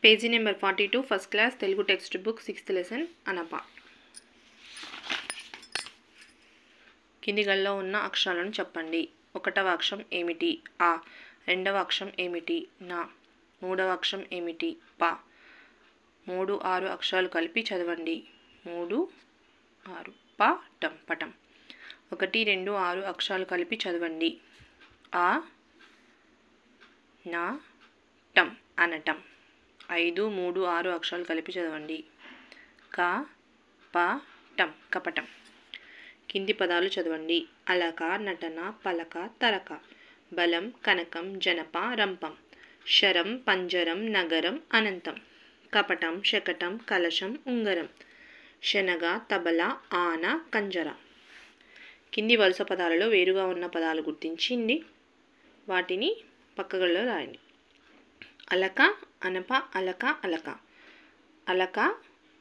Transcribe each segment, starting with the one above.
Page number 42 first class Telugu textbook 6th lesson అనప. కింది గల్లో ఉన్న అక్షరాలను చెప్పండి. 1వ అక్షరం ఏమిటి? ఆ. 2వ అక్షరం ఏమిటి? నా. 3వ అక్షరం ఏమిటి? ప. 3, 6 అక్షరాలు కలిపి చదవండి. 3, 6 పటం పటం. 1, 2, 6 అక్షరాలు కలిపి చదవండి. ఆ, నా, టం అనటం. 5, 3, 6 అక్షరాలు కలిపి చదవండి. క, ప, టం కపటం. కింది పదాలు చదవండి. అలక, నటన, పలక, తరక. బలం, కనకం, జనప, రంపం. శరం, పంజరం, నగరం, అనంతం. కపటం, శకటం, కలశం, ఉంగరం. శనగ, తబల, ఆన, కంజర. కింది వరుస పదాలలో వేరుగా ఉన్న పదాలు గుర్తించింది వాటిని పక్కగల్లో రాయండి. అలక, అనప, అలక, అలక. అలక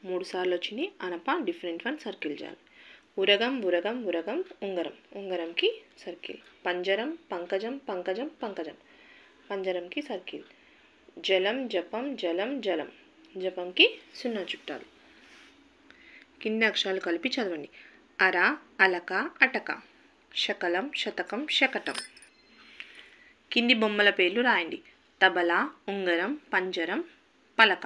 3 సార్లు వచ్చింది. అనప డిఫరెంట్ వన్ సర్కిల్ చేయాలి. ఉరగం, ఉరగం, ఉరగం, ఉంగరం. ఉంగరంకి సర్కిల్. పంజరం, పంకజం, పంకజం, పంకజం. పంజరంకి సర్కిల్. జలం, జపం, జలం, జలం. జపంకి 0 చుట్టాలు. కింది అక్షరాలు కలిపి చదవండి. అర, అలక, అటక. శకలం, శతకం, శకటం. కింది బొమ్మల పేర్లు రాయండి. తబల, ఉంగరం, పంజరం, పలక.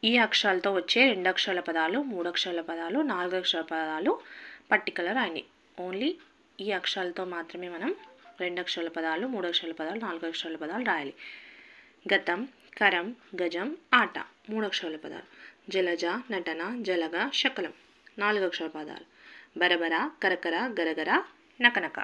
ఈ అక్షరాలతో వచ్చే 2 అక్షరాల పదాలు, 3 అక్షరాల పదాలు, 4 అక్షరాల పదాలు పట్టికలో రాయండి. ఓన్లీ ఈ అక్షరాలతో మాత్రమే మనం 2 అక్షరాల పదాలు, 3 అక్షరాల పదాలు, 4 అక్షరాల పదాలు రాయాలి. గతం, కరం, గజం, ఆట 3 అక్షరాల పదాలు. జలజ, నటన, జలగ, శకలం 4 అక్షరాల పదాలు. బరబర, కరకర, గరగర, నకనక